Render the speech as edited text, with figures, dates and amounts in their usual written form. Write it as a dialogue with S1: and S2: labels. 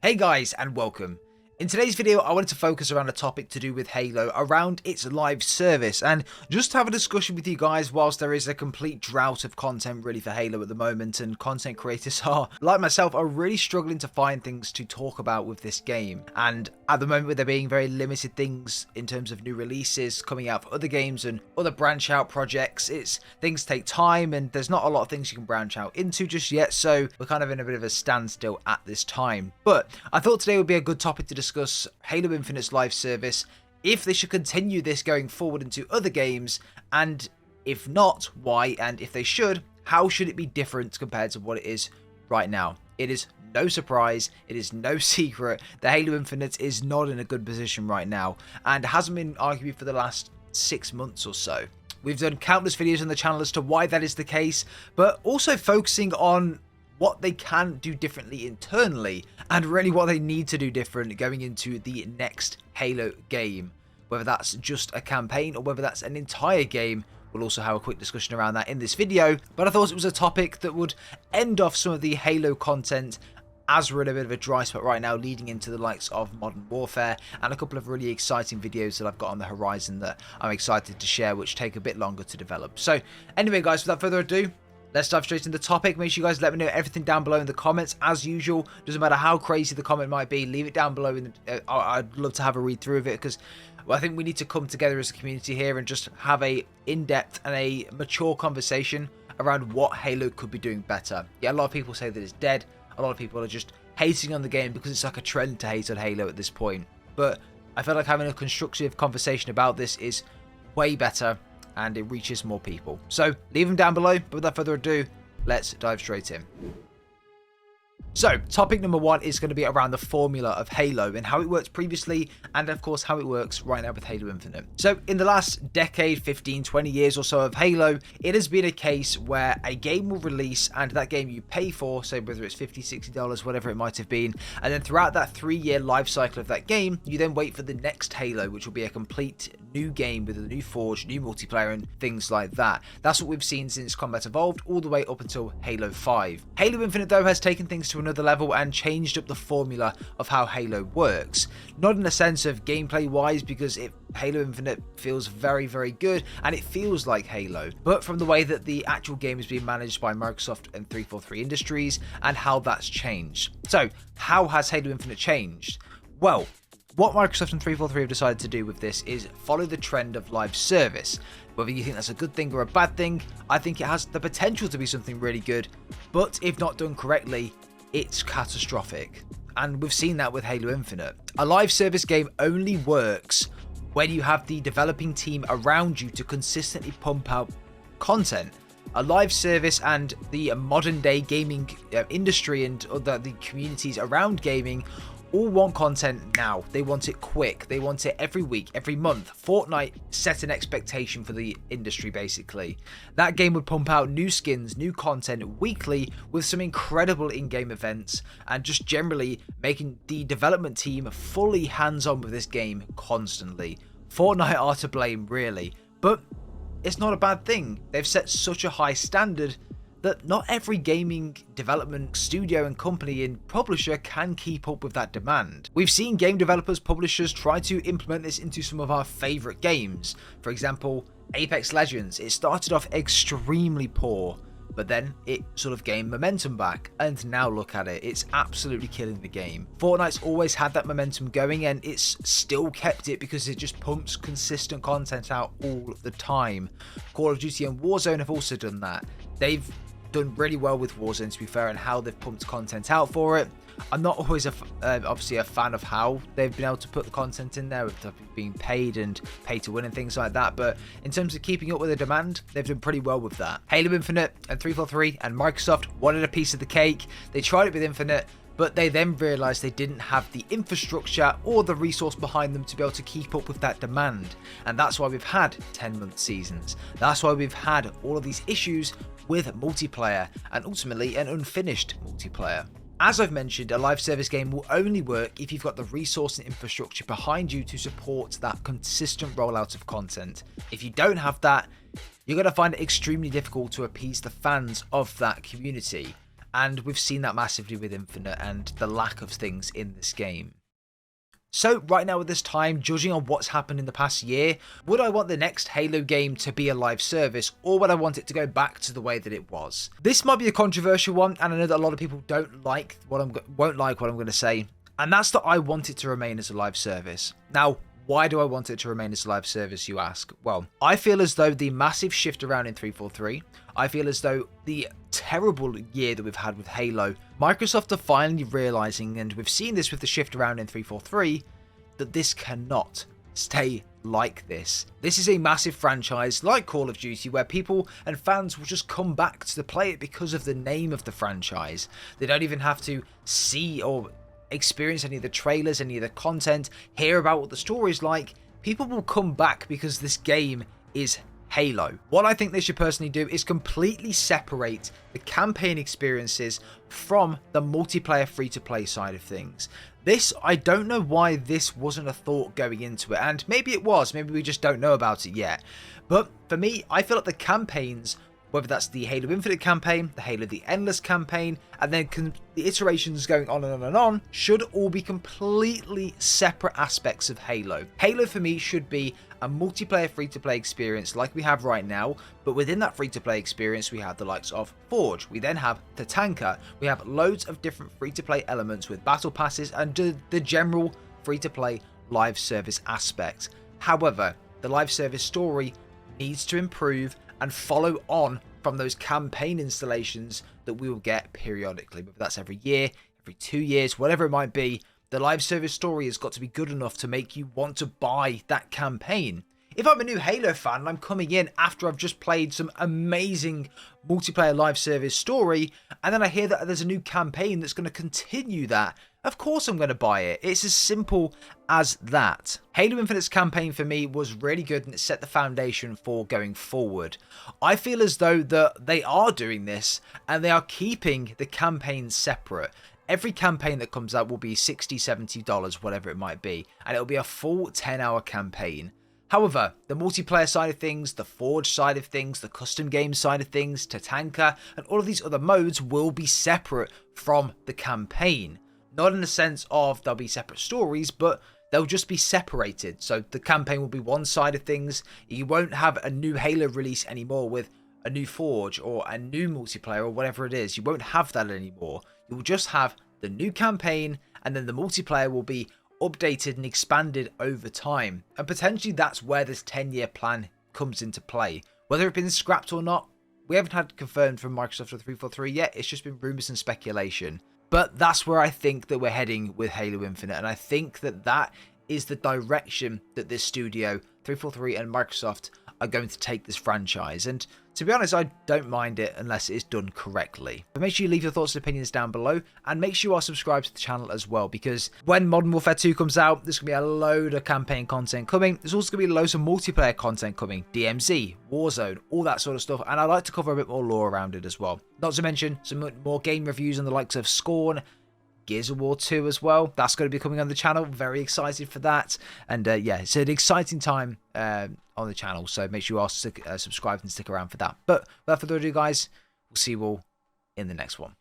S1: Hey guys, and welcome. In today's video, I wanted to focus around a topic to do with Halo, around its live service, and just have a discussion with you guys whilst there is a complete drought of content really for Halo at the moment, and content creators are, like myself, are really struggling to find things to talk about with this game. And at the moment, with there being very limited things in terms of new releases coming out for other games and other branch out projects, things take time and there's not a lot of things you can branch out into just yet, so we're kind of in a bit of a standstill at this time. But I thought today would be a good topic to discuss Halo Infinite's live service, if they should continue this going forward into other games, and if not, why, and if they should, how should it be different compared to what it is right now. It is no surprise, it is no secret that Halo Infinite is not in a good position right now, and hasn't been arguably for the last 6 months or so. We've done countless videos on the channel as to why that is the case, but also focusing on what they can do differently internally, and really what they need to do different going into the next Halo game. Whether that's just a campaign or whether that's an entire game, we'll also have a quick discussion around that in this video. But I thought it was a topic that would end off some of the Halo content, as we're in a bit of a dry spot right now, leading into the likes of Modern Warfare and a couple of really exciting videos that I've got on the horizon that I'm excited to share, which take a bit longer to develop. So anyway guys, without further ado, let's dive straight into the topic. Make sure you guys let me know everything down below in the comments. As usual, doesn't matter how crazy the comment might be, leave it down below. I'd love to have a read through of it, because I think we need to come together as a community here and just have a in-depth and a mature conversation around what Halo could be doing better. Yeah, a lot of people say that it's dead. A lot of people are just hating on the game because it's like a trend to hate on Halo at this point. But I feel like having a constructive conversation about this is way better, and it reaches more people. So leave them down below, but without further ado, let's dive straight in. So topic number one is going to be around the formula of Halo and how it worked previously, and of course how it works right now with Halo Infinite. So in the last decade, 15, 20 years or so of Halo, it has been a case where a game will release, and that game you pay for, so whether it's $50, $60, whatever it might have been, and then throughout that 3-year life cycle of that game, you then wait for the next Halo, which will be a complete new game with a new forge, new multiplayer, and things like that. That's what we've seen since Combat Evolved, all the way up until Halo 5. Halo Infinite though has taken things to another level and changed up the formula of how Halo works. Not in the sense of gameplay wise, because Halo Infinite feels very, very good and it feels like Halo, but from the way that the actual game is being managed by Microsoft and 343 Industries and how that's changed. So how has Halo Infinite changed? Well, what Microsoft and 343 have decided to do with this is follow the trend of live service. Whether you think that's a good thing or a bad thing, I think it has the potential to be something really good, but if not done correctly, it's catastrophic. And we've seen that with Halo Infinite. A live service game only works when you have the developing team around you to consistently pump out content. A live service and the modern day gaming industry and the communities around gaming all want content now. They want it quick. They want it every week, every month. Fortnite set an expectation for the industry, basically. That game would pump out new skins, new content weekly with some incredible in-game events, and just generally making the development team fully hands-on with this game constantly. Fortnite are to blame, really. But it's not a bad thing. They've set such a high standard that not every gaming development studio and company and publisher can keep up with that demand. We've seen game developers, publishers try to implement this into some of our favourite games. For example, Apex Legends. It started off extremely poor, but then it sort of gained momentum back, and now look at it, it's absolutely killing the game. Fortnite's always had that momentum going, and it's still kept it because it just pumps consistent content out all the time. Call of Duty and Warzone have also done that. They've done really well with Warzone, to be fair, and how they've pumped content out for it. I'm not always obviously a fan of how they've been able to put the content in there with being paid and pay to win and things like that, but in terms of keeping up with the demand, they've done pretty well with that. Halo Infinite and 343 and Microsoft wanted a piece of the cake. They tried it with Infinite, but they then realised they didn't have the infrastructure or the resource behind them to be able to keep up with that demand. And that's why we've had 10-month seasons. That's why we've had all of these issues with multiplayer, and ultimately an unfinished multiplayer. As I've mentioned, a live service game will only work if you've got the resource and infrastructure behind you to support that consistent rollout of content. If you don't have that, you're going to find it extremely difficult to appease the fans of that community. and we've seen that massively with Infinite and the lack of things in this game. So right now at this time, judging on what's happened in the past year, would I want the next Halo game to be a live service, or would I want it to go back to the way that it was? This might be a controversial one, and I know that a lot of people won't like what I'm going to say, and that's that I want it to remain as a live service. Now, why do I want it to remain as a live service, you ask? Well, I feel as though the massive shift around in 343, I feel as though the terrible year that we've had with Halo, Microsoft are finally realizing, and we've seen this with the shift around in 343, that this cannot stay like this. This is a massive franchise like Call of Duty where people and fans will just come back to play it because of the name of the franchise. They don't even have to see or experience any of the trailers, any of the content, hear about what the story is like. People will come back because this game is Halo. What I think they should personally do is completely separate the campaign experiences from the multiplayer free-to-play side of things. This, I don't know why this wasn't a thought going into it, and maybe it was, maybe we just don't know about it yet. But for me, I feel like the campaigns, whether that's the Halo Infinite campaign, the Halo the Endless campaign, and then the iterations going on and on and on, should all be completely separate aspects of Halo. Halo for me should be a multiplayer free-to-play experience like we have right now, but within that free-to-play experience we have the likes of Forge, we then have Tatanka, we have loads of different free-to-play elements with battle passes and the general free-to-play live service aspect. However, the live service story needs to improve and follow on from those campaign installations that we will get periodically, whether that's every year, every 2 years, whatever it might be. The live service story has got to be good enough to make you want to buy that campaign. If I'm a new Halo fan and I'm coming in after I've just played some amazing multiplayer live service story, and then I hear that there's a new campaign that's going to continue that, of course I'm going to buy it. It's as simple as that. Halo Infinite's campaign for me was really good and it set the foundation for going forward. I feel as though that they are doing this and they are keeping the campaigns separate. Every campaign that comes out will be $60, $70, whatever it might be, and it'll be a full 10-hour campaign. However, the multiplayer side of things, the Forge side of things, the custom game side of things, Tatanka, and all of these other modes will be separate from the campaign. Not in the sense of they'll be separate stories, but they'll just be separated. So the campaign will be one side of things. You won't have a new Halo release anymore with a new Forge or a new multiplayer or whatever it is. You won't have that anymore. You will just have the new campaign, and then the multiplayer will be updated and expanded over time. And potentially that's where this 10-year plan comes into play. Whether it's been scrapped or not, we haven't had confirmed from Microsoft or 343 yet. It's just been rumors and speculation. But that's where I think that we're heading with Halo Infinite. And I think that that is the direction that this studio, 343 and Microsoft, are going to take this franchise. And to be honest, I don't mind it unless it's done correctly. But make sure you leave your thoughts and opinions down below, and make sure you are subscribed to the channel as well, because when Modern Warfare 2 comes out, there's going to be a load of campaign content coming. There's also going to be loads of multiplayer content coming, DMZ, Warzone, all that sort of stuff, and I like to cover a bit more lore around it as well. Not to mention some more game reviews on the likes of Scorn, Gears of War 2 as well. That's going to be coming on the channel. Very excited for that. And yeah, it's an exciting time on the channel. So make sure you are subscribed and stick around for that. But without further ado, guys, we'll see you all in the next one.